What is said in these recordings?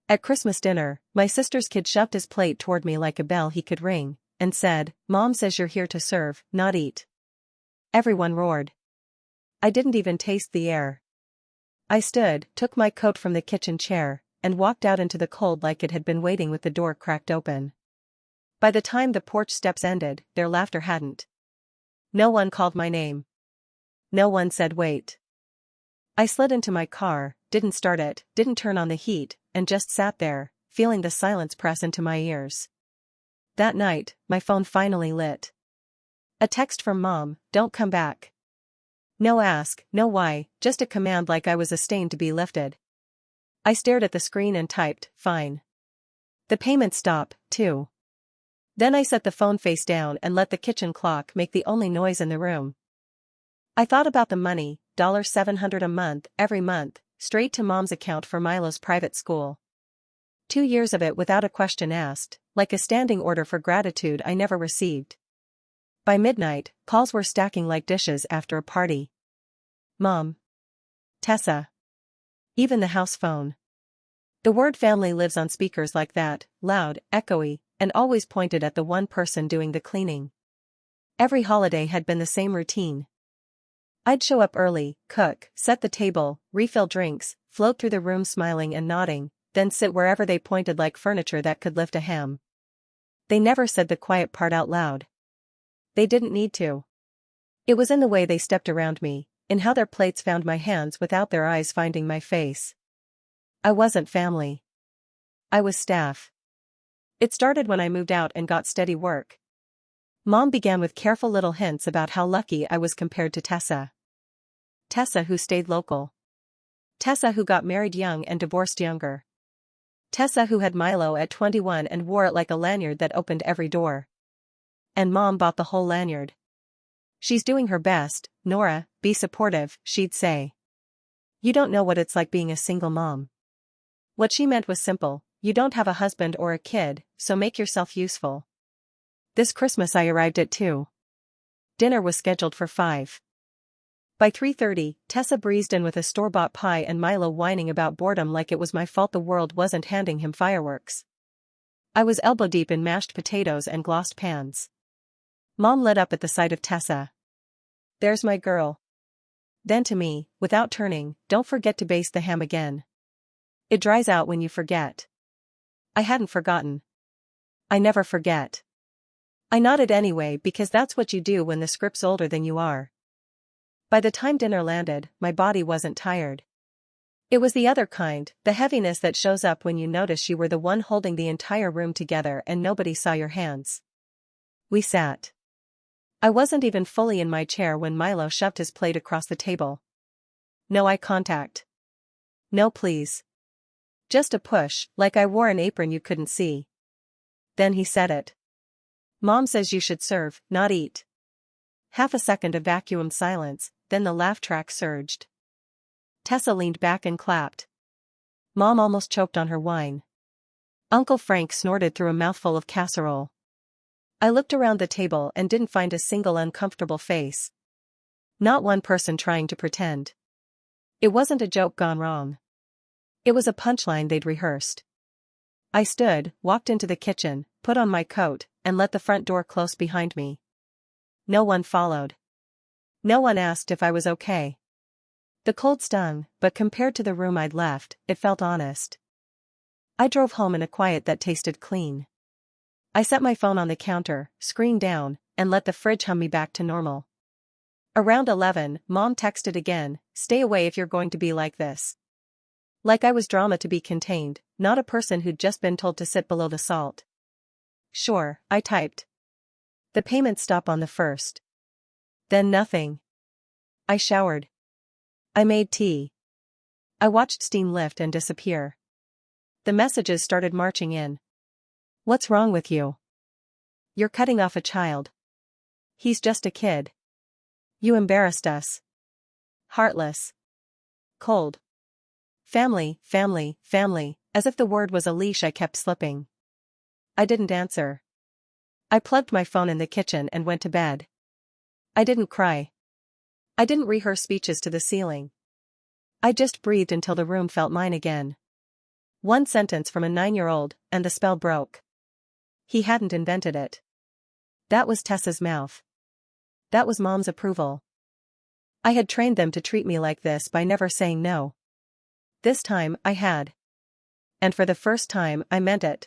At Christmas dinner, my sister's kid shoved his plate toward me like a bell he could ring, and said, "Mom says you're here to serve, not eat." Everyone roared. I didn't even taste the air. I stood, took my coat from the kitchen chair, and walked out into the cold like it had been waiting with the door cracked open. By the time the porch steps ended, their laughter hadn't. No one called my name. No one said wait. I slid into my car, didn't start it, didn't turn on the heat, and just sat there, feeling the silence press into my ears. That night, my phone finally lit. A text from Mom, "Don't come back." No ask, no why, just a command like I was a stain to be lifted. I stared at the screen and typed, "Fine." The payments stop, too. Then I set the phone face down and let the kitchen clock make the only noise in the room. I thought about the money, $700 a month, every month, straight to Mom's account for Milo's private school. 2 years of it without a question asked, like a standing order for gratitude I never received. By midnight, calls were stacking like dishes after a party. Mom. Tessa. Even the house phone. The word family lives on speakers like that, loud, echoey, and always pointed at the one person doing the cleaning. Every holiday had been the same routine. I'd show up early, cook, set the table, refill drinks, float through the room smiling and nodding, then sit wherever they pointed like furniture that could lift a ham. They never said the quiet part out loud. They didn't need to. It was in the way they stepped around me, in how their plates found my hands without their eyes finding my face. I wasn't family. I was staff. It started when I moved out and got steady work. Mom began with careful little hints about how lucky I was compared to Tessa. Tessa who stayed local. Tessa who got married young and divorced younger. Tessa who had Milo at 21 and wore it like a lanyard that opened every door. And Mom bought the whole lanyard. "She's doing her best, Nora, be supportive," she'd say. "You don't know what it's like being a single mom." What she meant was simple: you don't have a husband or a kid, so make yourself useful. This Christmas I arrived at 2. Dinner was scheduled for 5. By 3:30, Tessa breezed in with a store-bought pie and Milo whining about boredom like it was my fault the world wasn't handing him fireworks. I was elbow-deep in mashed potatoes and glossed pans. Mom lit up at the sight of Tessa. "There's my girl." Then to me, without turning, "Don't forget to baste the ham again. It dries out when you forget." I hadn't forgotten. I never forget. I nodded anyway because that's what you do when the script's older than you are. By the time dinner landed, my body wasn't tired. It was the other kind, the heaviness that shows up when you notice you were the one holding the entire room together and nobody saw your hands. We sat. I wasn't even fully in my chair when Milo shoved his plate across the table. No eye contact. No please. Just a push, like I wore an apron you couldn't see. Then he said it. "Mom says you should serve, not eat." Half a second of vacuumed silence, then the laugh track surged. Tessa leaned back and clapped. Mom almost choked on her wine. Uncle Frank snorted through a mouthful of casserole. I looked around the table and didn't find a single uncomfortable face. Not one person trying to pretend. It wasn't a joke gone wrong. It was a punchline they'd rehearsed. I stood, walked into the kitchen, put on my coat, and let the front door close behind me. No one followed. No one asked if I was okay. The cold stung, but compared to the room I'd left, it felt honest. I drove home in a quiet that tasted clean. I set my phone on the counter, screen down, and let the fridge hum me back to normal. Around 11, Mom texted again, "Stay away if you're going to be like this." Like I was drama to be contained, not a person who'd just been told to sit below the salt. "Sure," I typed. "The payments stop on the 1st. Then nothing. I showered. I made tea. I watched steam lift and disappear. The messages started marching in. "What's wrong with you? You're cutting off a child. He's just a kid. You embarrassed us. Heartless. Cold. Family, family, family," as if the word was a leash I kept slipping. I didn't answer. I plugged my phone in the kitchen and went to bed. I didn't cry. I didn't rehearse speeches to the ceiling. I just breathed until the room felt mine again. One sentence from a 9-year-old, and the spell broke. He hadn't invented it. That was Tessa's mouth. That was Mom's approval. I had trained them to treat me like this by never saying no. This time, I had. And for the first time, I meant it.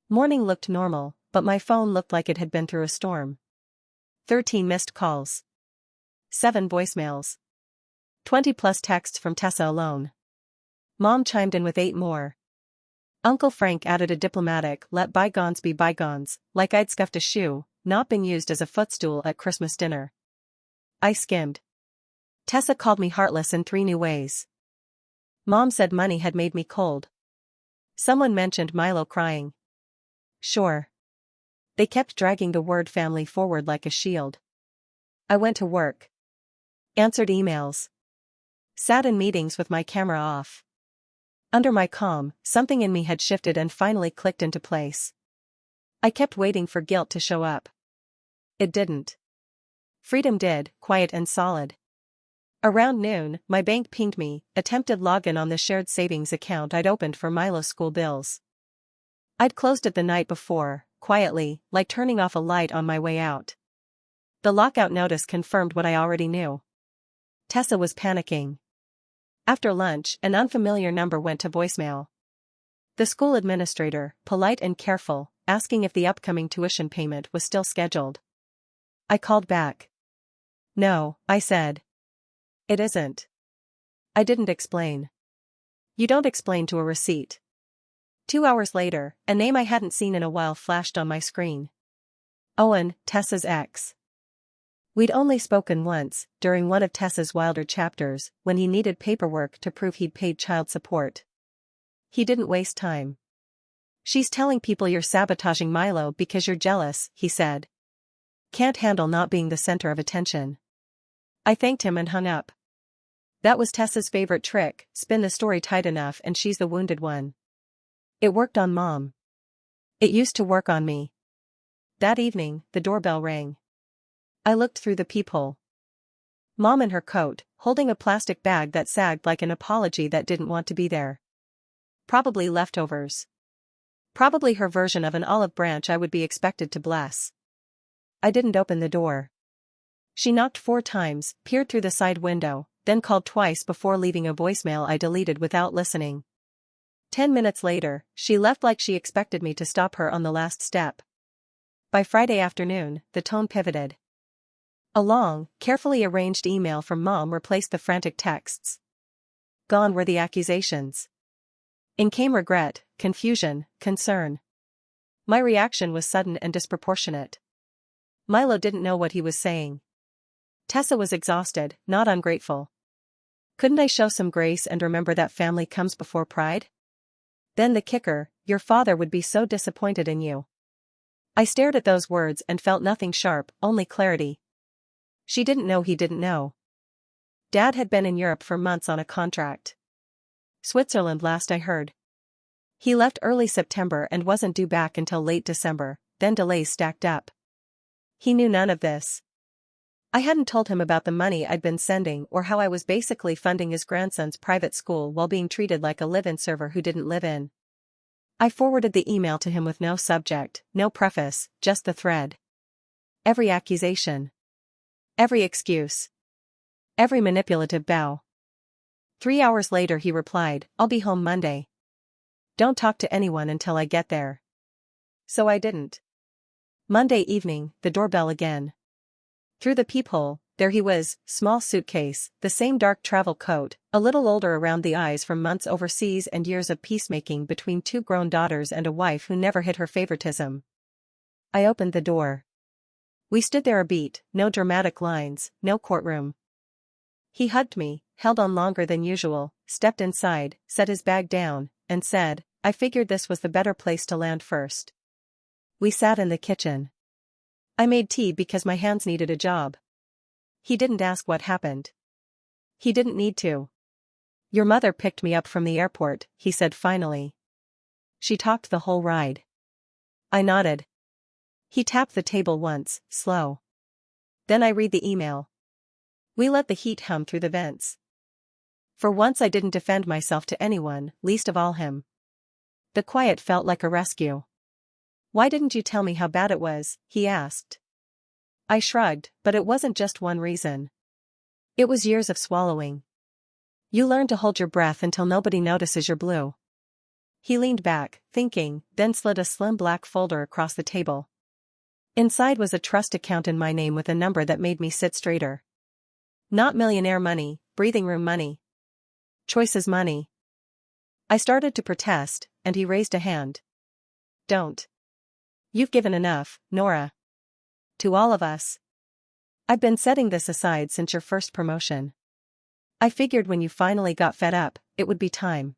Morning looked normal, but my phone looked like it had been through a storm. 13 missed calls. 7 voicemails. 20+ texts from Tessa alone. Mom chimed in with 8 more. Uncle Frank added a diplomatic "let bygones be bygones," like I'd scuffed a shoe, not been used as a footstool at Christmas dinner. I skimmed. Tessa called me heartless in 3 new ways. Mom said money had made me cold. Someone mentioned Milo crying. Sure. They kept dragging the word family forward like a shield. I went to work. Answered emails. Sat in meetings with my camera off. Under my calm, something in me had shifted and finally clicked into place. I kept waiting for guilt to show up. It didn't. Freedom did, quiet and solid. Around noon, my bank pinged me, attempted login on the shared savings account I'd opened for Milo's school bills. I'd closed it the night before, quietly, like turning off a light on my way out. The lockout notice confirmed what I already knew. Tessa was panicking. After lunch, an unfamiliar number went to voicemail. The school administrator, polite and careful, asking if the upcoming tuition payment was still scheduled. I called back. No, I said. It isn't. I didn't explain. You don't explain to a receipt. 2 hours later, a name I hadn't seen in a while flashed on my screen. Owen, Tessa's ex. We'd only spoken once, during one of Tessa's wilder chapters, when he needed paperwork to prove he'd paid child support. He didn't waste time. She's telling people you're sabotaging Milo because you're jealous, he said. Can't handle not being the center of attention. I thanked him and hung up. That was Tessa's favorite trick, spin the story tight enough and she's the wounded one. It worked on Mom. It used to work on me. That evening, the doorbell rang. I looked through the peephole. Mom in her coat, holding a plastic bag that sagged like an apology that didn't want to be there. Probably leftovers. Probably her version of an olive branch I would be expected to bless. I didn't open the door. She knocked 4 times, peered through the side window, then called twice before leaving a voicemail I deleted without listening. 10 minutes later, she left like she expected me to stop her on the last step. By Friday afternoon, the tone pivoted. A long, carefully arranged email from Mom replaced the frantic texts. Gone were the accusations. In came regret, confusion, concern. My reaction was sudden and disproportionate. Milo didn't know what he was saying. Tessa was exhausted, not ungrateful. Couldn't I show some grace and remember that family comes before pride? Then the kicker, your father would be so disappointed in you. I stared at those words and felt nothing sharp, only clarity. She didn't know he didn't know. Dad had been in Europe for months on a contract. Switzerland last I heard. He left early September and wasn't due back until late December, then delays stacked up. He knew none of this. I hadn't told him about the money I'd been sending or how I was basically funding his grandson's private school while being treated like a live-in server who didn't live in. I forwarded the email to him with no subject, no preface, just the thread. Every accusation. Every excuse. Every manipulative bow. 3 hours later he replied, I'll be home Monday. Don't talk to anyone until I get there. So I didn't. Monday evening, the doorbell again. Through the peephole, there he was, small suitcase, the same dark travel coat, a little older around the eyes from months overseas and years of peacemaking between 2 grown daughters and a wife who never hid her favoritism. I opened the door. We stood there a beat, no dramatic lines, no courtroom. He hugged me, held on longer than usual, stepped inside, set his bag down, and said, I figured this was the better place to land first. We sat in the kitchen. I made tea because my hands needed a job. He didn't ask what happened. He didn't need to. Your mother picked me up from the airport, he said finally. She talked the whole ride. I nodded. He tapped the table once, slow. Then I read the email. We let the heat hum through the vents. For once I didn't defend myself to anyone, least of all him. The quiet felt like a rescue. "Why didn't you tell me how bad it was?" he asked. I shrugged, but it wasn't just one reason. It was years of swallowing. "You learn to hold your breath until nobody notices you're blue." He leaned back, thinking, then slid a slim black folder across the table. Inside was a trust account in my name with a number that made me sit straighter. Not millionaire money, breathing room money. Choices money. I started to protest, and he raised a hand. "Don't. You've given enough, Nora. To all of us. I've been setting this aside since your first promotion. I figured when you finally got fed up, it would be time."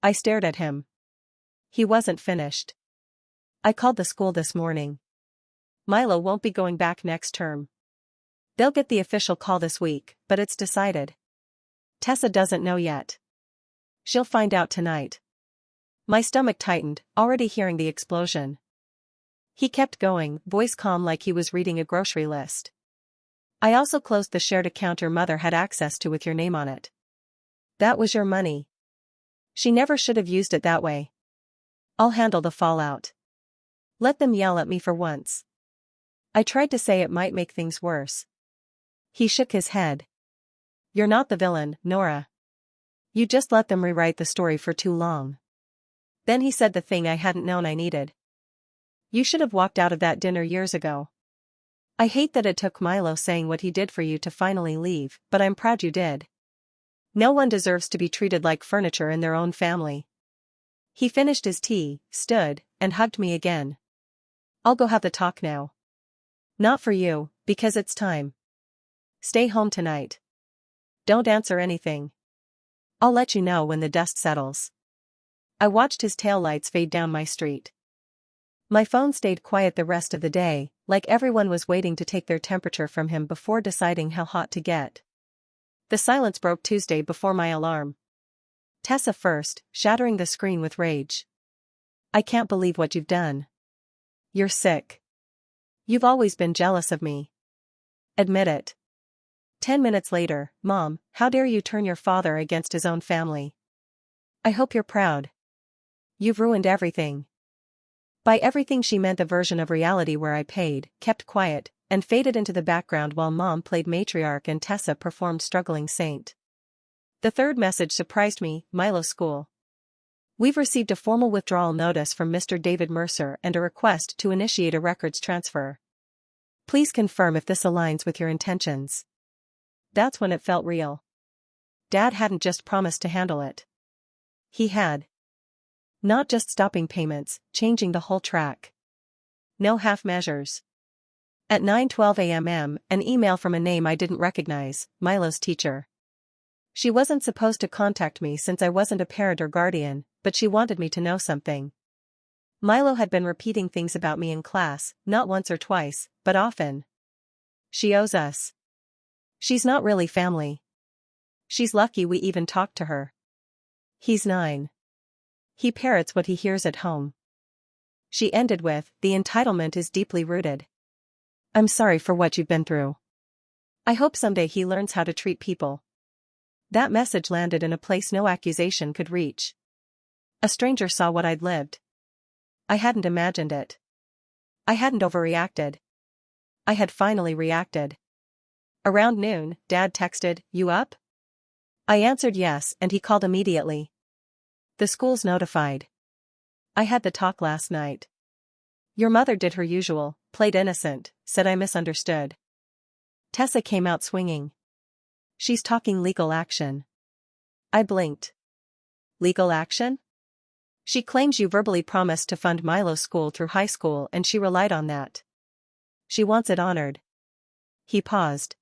I stared at him. He wasn't finished. "I called the school this morning. Milo won't be going back next term. They'll get the official call this week, but it's decided. Tessa doesn't know yet. She'll find out tonight." My stomach tightened, already hearing the explosion. He kept going, voice calm like he was reading a grocery list. "I also closed the shared account your mother had access to with your name on it. That was your money. She never should have used it that way. I'll handle the fallout. Let them yell at me for once." I tried to say it might make things worse. He shook his head. "You're not the villain, Nora. You just let them rewrite the story for too long." Then he said the thing I hadn't known I needed. "You should have walked out of that dinner years ago. I hate that it took Milo saying what he did for you to finally leave, but I'm proud you did. No one deserves to be treated like furniture in their own family." He finished his tea, stood, and hugged me again. "I'll go have the talk now. Not for you, because it's time. Stay home tonight. Don't answer anything. I'll let you know when the dust settles." I watched his taillights fade down my street. My phone stayed quiet the rest of the day, like everyone was waiting to take their temperature from him before deciding how hot to get. The silence broke Tuesday before my alarm. Tessa first, shattering the screen with rage. "I can't believe what you've done. You're sick. You've always been jealous of me. Admit it." 10 minutes later, "Mom, how dare you turn your father against his own family? I hope you're proud. You've ruined everything." By everything she meant the version of reality where I paid, kept quiet, and faded into the background while Mom played matriarch and Tessa performed struggling saint. The third message surprised me, Milo School. "We've received a formal withdrawal notice from Mr. David Mercer and a request to initiate a records transfer. Please confirm if this aligns with your intentions." That's when it felt real. Dad hadn't just promised to handle it. He had. Not just stopping payments, changing the whole track. No half measures. At 9:12 a.m., an email from a name I didn't recognize, Milo's teacher. She wasn't supposed to contact me since I wasn't a parent or guardian, but she wanted me to know something. Milo had been repeating things about me in class, not once or twice, but often. "She owes us. She's not really family. She's lucky we even talked to her. He's 9. He parrots what he hears at home." She ended with, "The entitlement is deeply rooted. I'm sorry for what you've been through. I hope someday he learns how to treat people." That message landed in a place no accusation could reach. A stranger saw what I'd lived. I hadn't imagined it. I hadn't overreacted. I had finally reacted. Around noon, Dad texted, "You up?" I answered yes, and he called immediately. "The school's notified. I had the talk last night. Your mother did her usual, played innocent, said I misunderstood. Tessa came out swinging. She's talking legal action." I blinked. "Legal action?" "She claims you verbally promised to fund Milo's school through high school and she relied on that. She wants it honored." He paused.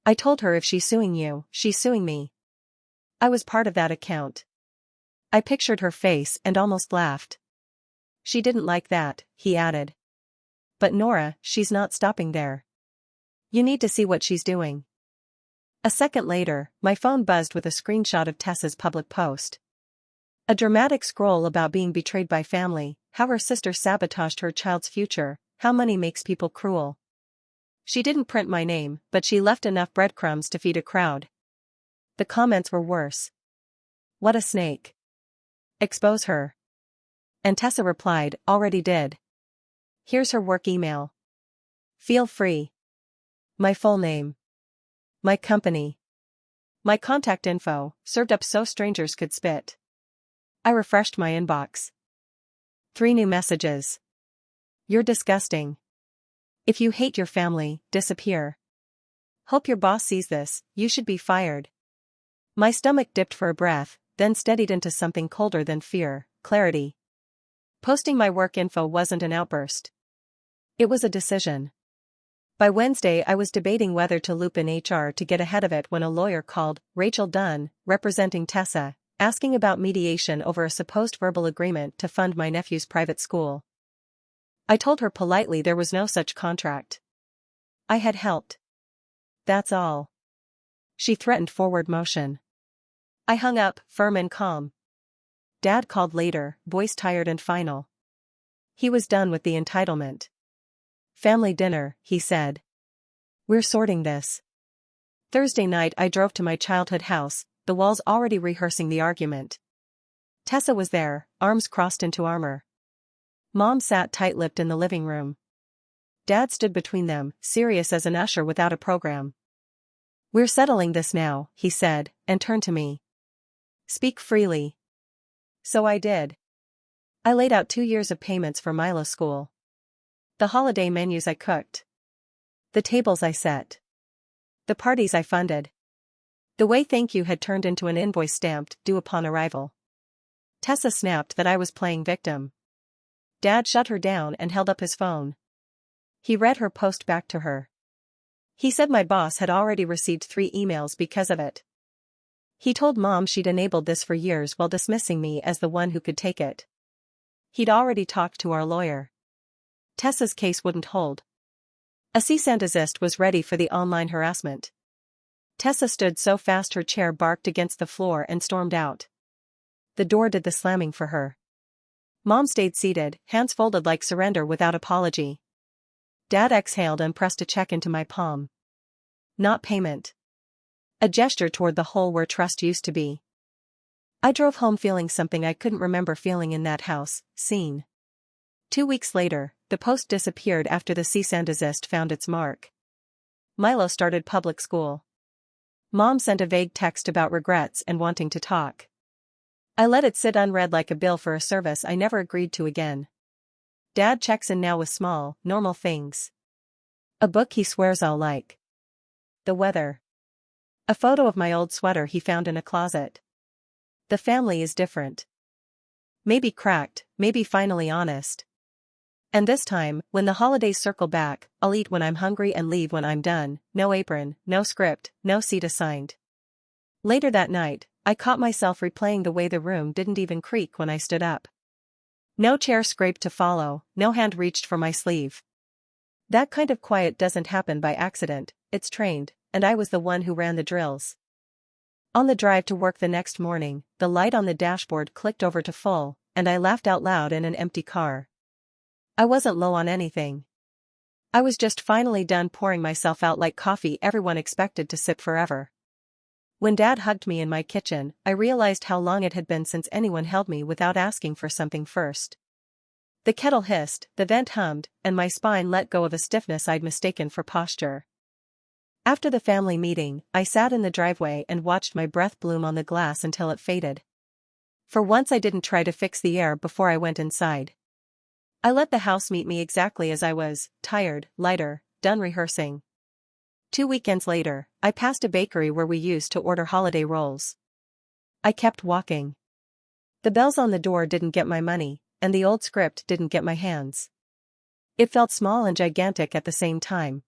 "I told her if she's suing you, she's suing me. I was part of that account." I pictured her face and almost laughed. "She didn't like that," he added. "But Nora, she's not stopping there. You need to see what she's doing." A second later, my phone buzzed with a screenshot of Tessa's public post. A dramatic scroll about being betrayed by family, how her sister sabotaged her child's future, how money makes people cruel. She didn't print my name, but she left enough breadcrumbs to feed a crowd. The comments were worse. "What a snake. Expose her. And Tessa replied, already did. Here's her work email. Feel free. My full name. My company. My contact info, served up so strangers could spit. I refreshed my inbox. 3 new messages. You're disgusting. If you hate your family, disappear. Hope your boss sees this, you should be fired. My stomach dipped for a breath, then steadied into something colder than fear, clarity. Posting my work info wasn't an outburst. It was a decision. By Wednesday I was debating whether to loop in HR to get ahead of it when a lawyer called, Rachel Dunn, representing Tessa, asking about mediation over a supposed verbal agreement to fund my nephew's private school. I told her politely there was no such contract. I had helped. That's all. She threatened forward motion. I hung up, firm and calm. Dad called later, voice tired and final. He was done with the entitlement. Family dinner, he said. We're sorting this. Thursday night I drove to my childhood house, the walls already rehearsing the argument. Tessa was there, arms crossed into armor. Mom sat tight-lipped in the living room. Dad stood between them, serious as an usher without a program. We're settling this now, he said, and turned to me. Speak freely. So I did. I laid out 2 years of payments for Milo school. The holiday menus I cooked. The tables I set. The parties I funded. The way thank you had turned into an invoice stamped, due upon arrival. Tessa snapped that I was playing victim. Dad shut her down and held up his phone. He read her post back to her. He said my boss had already received 3 emails because of it. He told Mom she'd enabled this for years while dismissing me as the one who could take it. He'd already talked to our lawyer. Tessa's case wouldn't hold. A cease and desist was ready for the online harassment. Tessa stood so fast her chair barked against the floor and stormed out. The door did the slamming for her. Mom stayed seated, hands folded like surrender without apology. Dad exhaled and pressed a check into my palm. Not payment. A gesture toward the hole where trust used to be. I drove home feeling something I couldn't remember feeling in that house, seen. 2 weeks later, the post disappeared after the cease and desist found its mark. Milo started public school. Mom sent a vague text about regrets and wanting to talk. I let it sit unread like a bill for a service I never agreed to again. Dad checks in now with small, normal things. A book he swears I'll like. The weather. A photo of my old sweater he found in a closet. The family is different. Maybe cracked, maybe finally honest. And this time, when the holidays circle back, I'll eat when I'm hungry and leave when I'm done, no apron, no script, no seat assigned. Later that night, I caught myself replaying the way the room didn't even creak when I stood up. No chair scraped to follow, no hand reached for my sleeve. That kind of quiet doesn't happen by accident, it's trained, and I was the one who ran the drills. On the drive to work the next morning, the light on the dashboard clicked over to full, and I laughed out loud in an empty car. I wasn't low on anything. I was just finally done pouring myself out like coffee everyone expected to sip forever. When Dad hugged me in my kitchen, I realized how long it had been since anyone held me without asking for something first. The kettle hissed, the vent hummed, and my spine let go of a stiffness I'd mistaken for posture. After the family meeting, I sat in the driveway and watched my breath bloom on the glass until it faded. For once I didn't try to fix the air before I went inside. I let the house meet me exactly as I was, tired, lighter, done rehearsing. 2 weekends later, I passed a bakery where we used to order holiday rolls. I kept walking. The bells on the door didn't get my money, and the old script didn't get my hands. It felt small and gigantic at the same time,